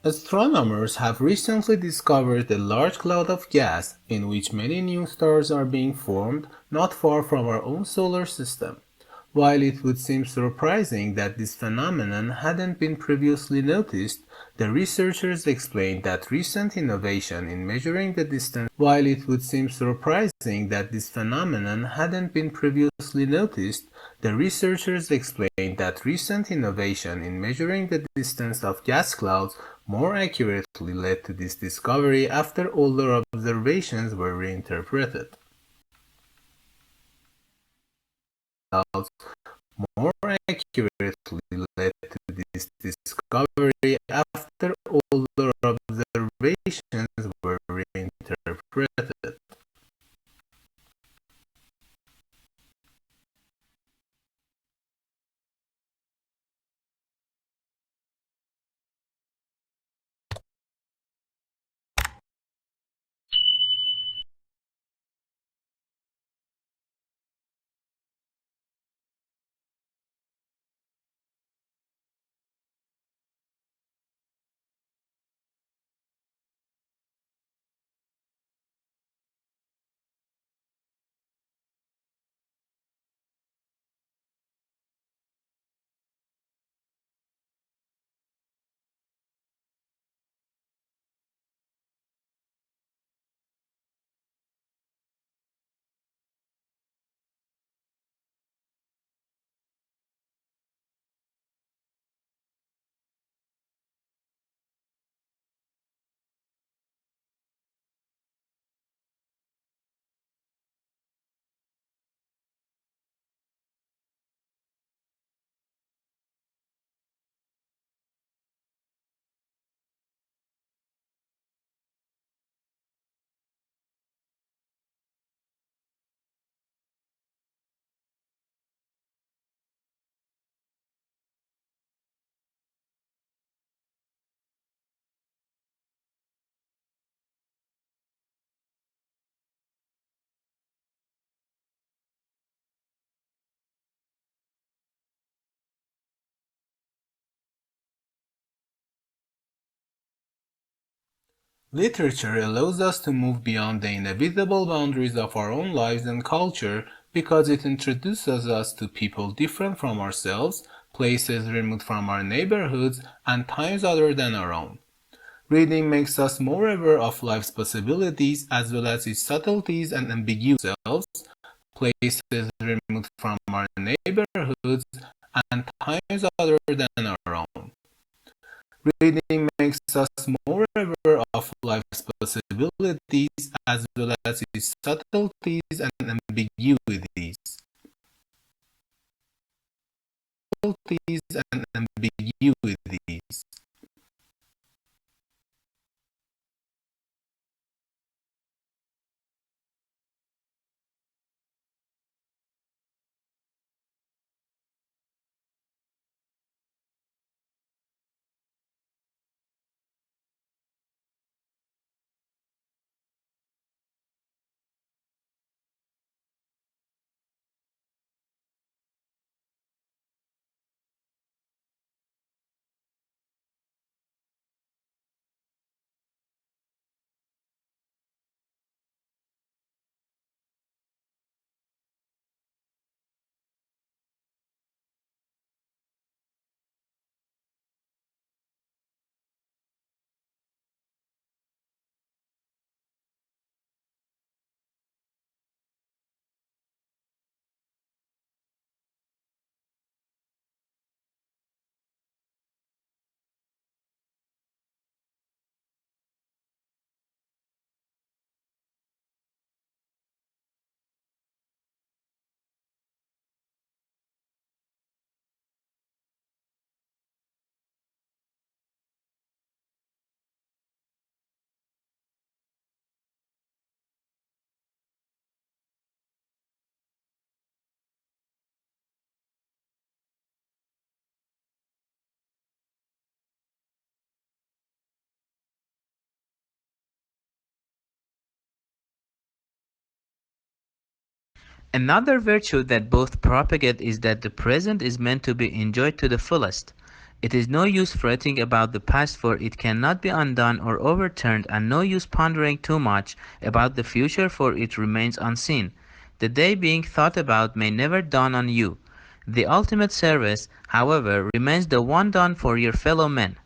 Astronomers have recently discovered a large cloud of gas in which many new stars are being formed not far from our own solar system. While it would seem surprising that this phenomenon hadn't been previously noticed, the researchers explained that recent innovation in measuring the distance while it would seem surprising that this phenomenon hadn't been previously noticed, the researchers explained that recent innovation in measuring the distance of gas clouds more accurately led to this discovery after older observations were reinterpreted. Clouds more accurately led to this discovery after older observations were reinterpreted. Literature allows us to move beyond the inevitable boundaries of our own lives and culture because it introduces us to people different from ourselves, places removed from our neighborhoods, and times other than our own. Reading makes us more aware of life's possibilities as well as its subtleties and ambiguities, places removed from our neighborhoods, and times other than our own. Reading makes us more aware of life's possibilities as well as its subtleties and ambiguities. Subtleties and ambiguities. Another virtue that both propagate is that the present is meant to be enjoyed to the fullest. It is no use fretting about the past, for it cannot be undone or overturned, and no use pondering too much about the future, for it remains unseen. The day being thought about may never dawn on you. The ultimate service, however, remains the one done for your fellow men.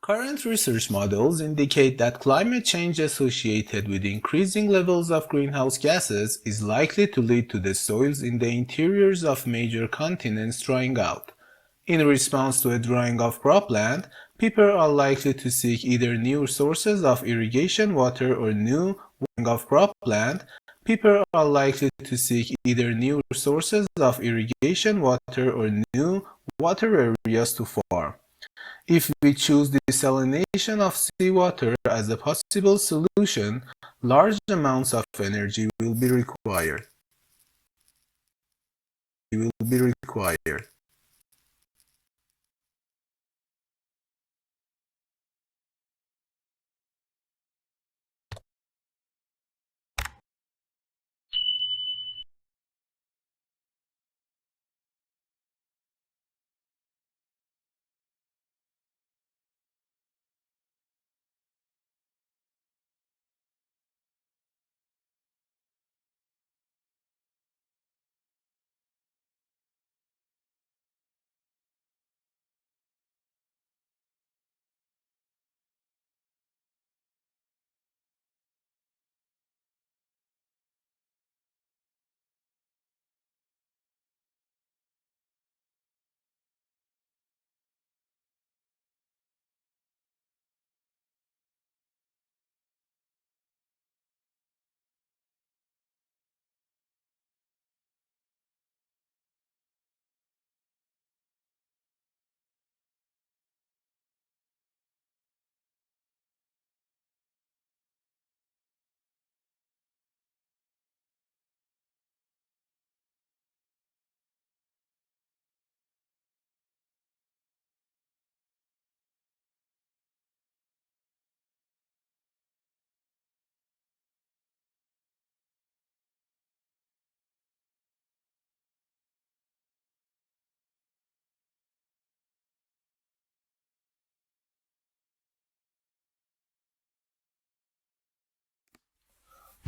Current research models indicate that climate change associated with increasing levels of greenhouse gases is likely to lead to the soils in the interiors of major continents drying out. In response to a drying of cropland, people are likely to seek either new sources of irrigation water or new of cropland. People are likely to seek either new sources of irrigation water or new water areas to farm. If we choose desalination of seawater as a possible solution, large amounts of energy will be required. Will be required.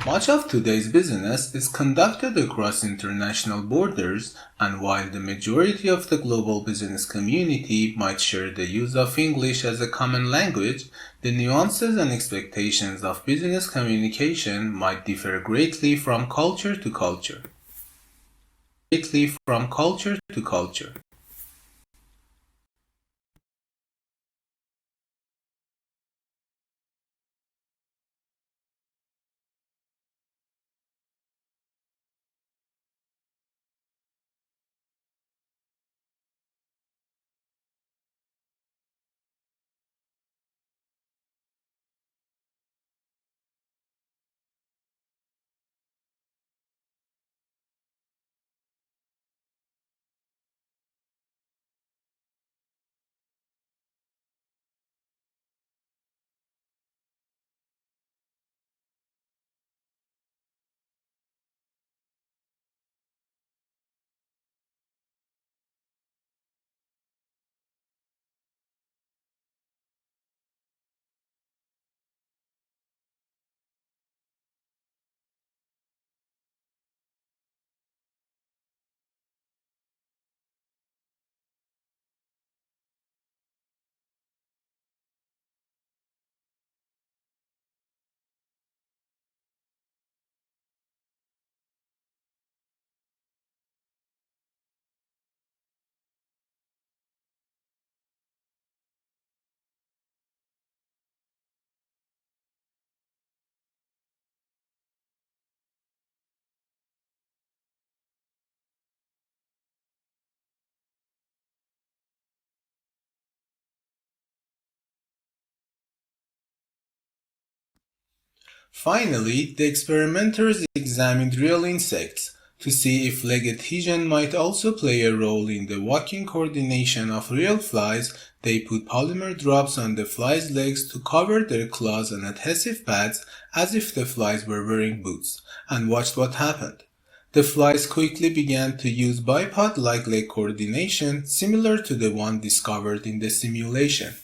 Much of today's business is conducted across international borders, and while the majority of the global business community might share the use of English as a common language, the nuances and expectations of business communication might differ greatly from culture to culture. Greatly from culture to culture. Finally, the experimenters examined real insects to see if leg adhesion might also play a role in the walking coordination of real flies. They put polymer drops on the flies' legs to cover their claws and adhesive pads as if the flies were wearing boots, and watched what happened. The flies quickly began to use bipod-like leg coordination similar to the one discovered in the simulation.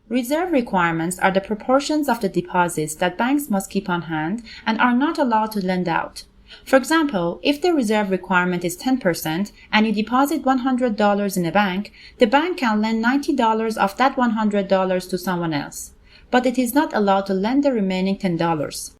Reserve requirements are the proportions of the deposits that banks must keep on hand and are not allowed to lend out. For example, if the reserve requirement is 10% and you deposit $100 in a bank, the bank can lend $90 of that $100 to someone else, but it is not allowed to lend the remaining $10.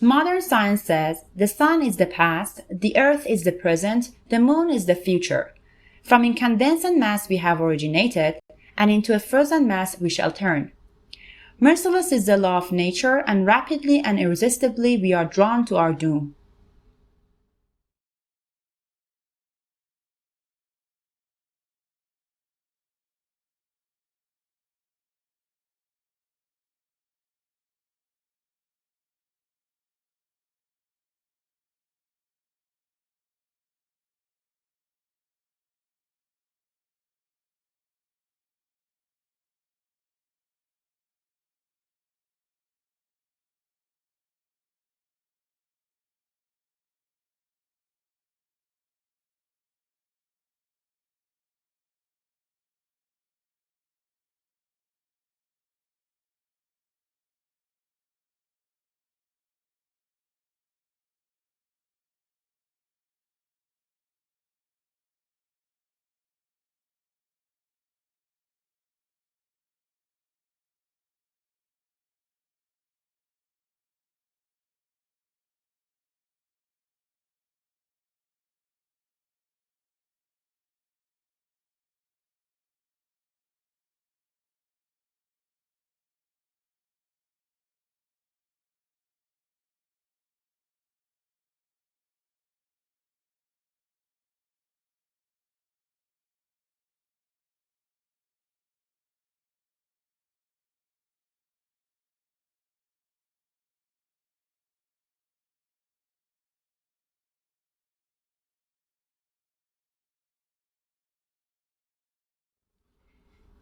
Modern science says the sun is the past, the earth is the present, the moon is the future. From incandescent mass we have originated, and into a frozen mass we shall turn. Merciless is the law of nature, and rapidly and irresistibly we are drawn to our doom.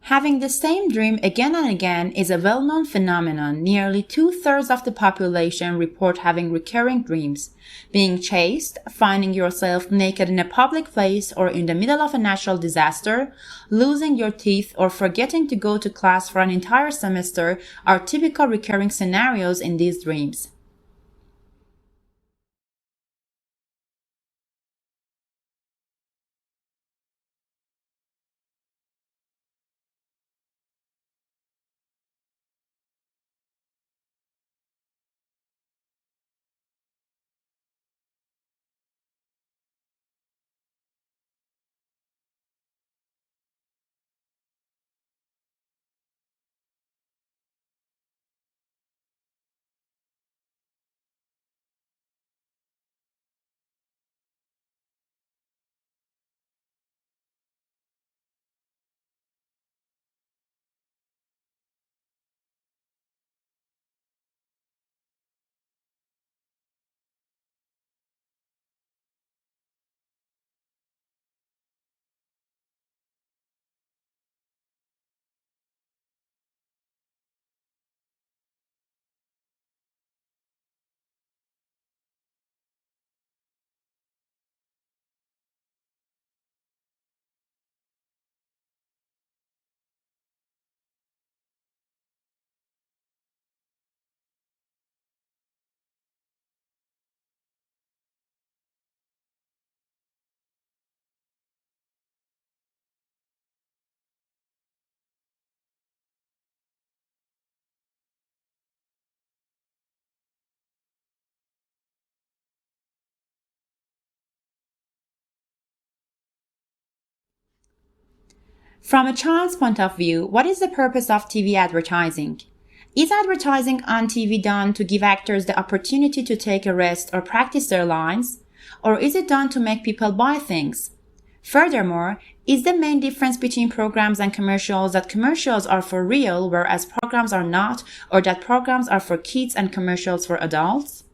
Having the same dream again and again is a well-known phenomenon. Nearly 2/3 of the population report having recurring dreams. Being chased, finding yourself naked in a public place or in the middle of a natural disaster, losing your teeth, or forgetting to go to class for an entire semester are typical recurring scenarios in these dreams. From a child's point of view, what is the purpose of TV advertising? Is advertising on TV done to give actors the opportunity to take a rest or practice their lines? Or is it done to make people buy things? Furthermore, is the main difference between programs and commercials that commercials are for real whereas programs are not, or that programs are for kids and commercials for adults?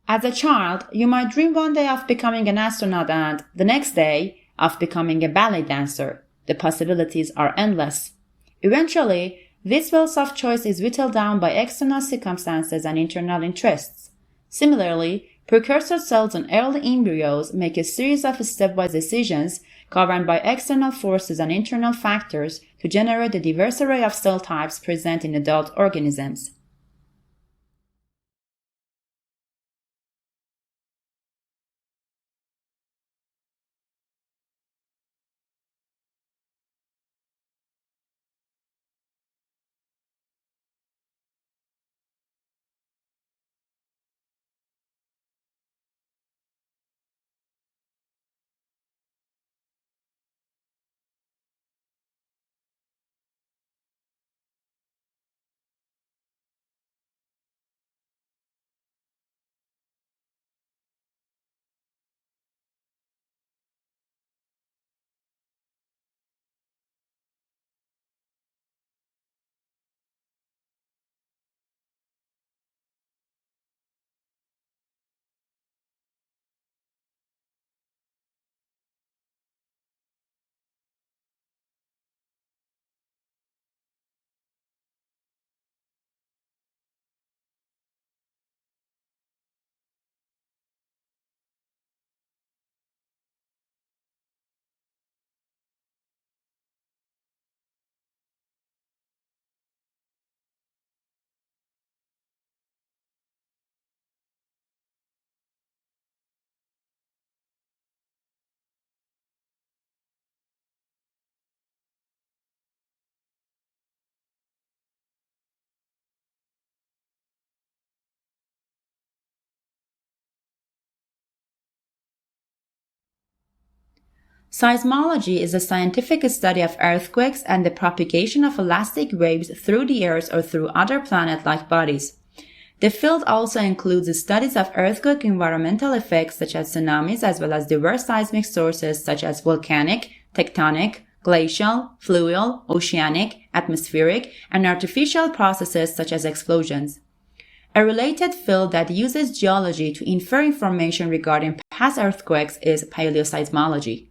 As a child, you might dream one day of becoming an astronaut and, the next day, of becoming a ballet dancer. The possibilities are endless. Eventually, this wealth of choice is whittled down by external circumstances and internal interests. Similarly, precursor cells in early embryos make a series of stepwise decisions governed by external forces and internal factors to generate the diverse array of cell types present in adult organisms. Seismology is a scientific study of earthquakes and the propagation of elastic waves through the Earth or through other planet-like bodies. The field also includes studies of earthquake environmental effects such as tsunamis as well as diverse seismic sources such as volcanic, tectonic, glacial, fluvial, oceanic, atmospheric, and artificial processes such as explosions. A related field that uses geology to infer information regarding past earthquakes is paleoseismology.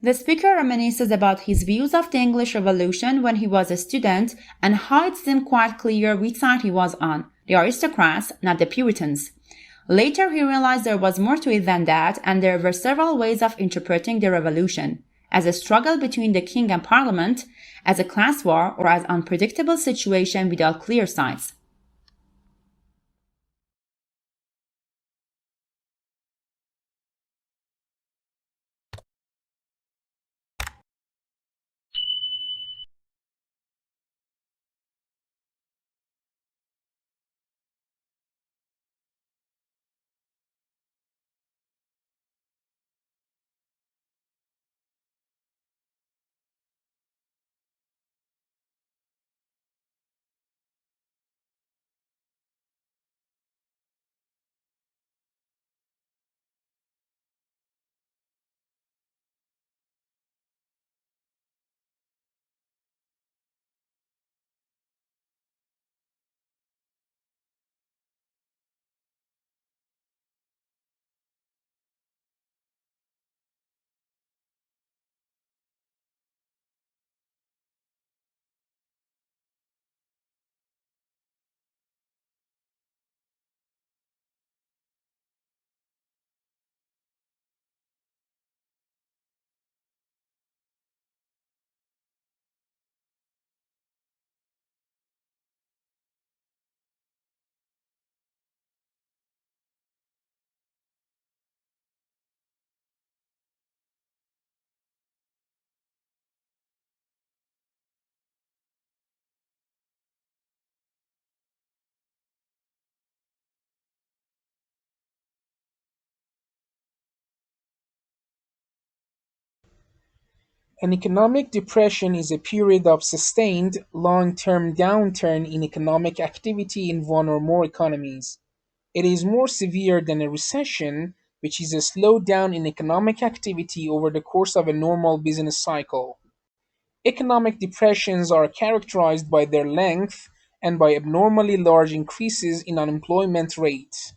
The speaker reminisces about his views of the English Revolution when he was a student and how it seemed quite clear which side he was on, the aristocrats, not the Puritans. Later he realized there was more to it than that, and there were several ways of interpreting the revolution, as a struggle between the king and parliament, as a class war, or as unpredictable situation without clear sides. An economic depression is a period of sustained, long-term downturn in economic activity in one or more economies. It is more severe than a recession, which is a slowdown in economic activity over the course of a normal business cycle. Economic depressions are characterized by their length and by abnormally large increases in unemployment rate.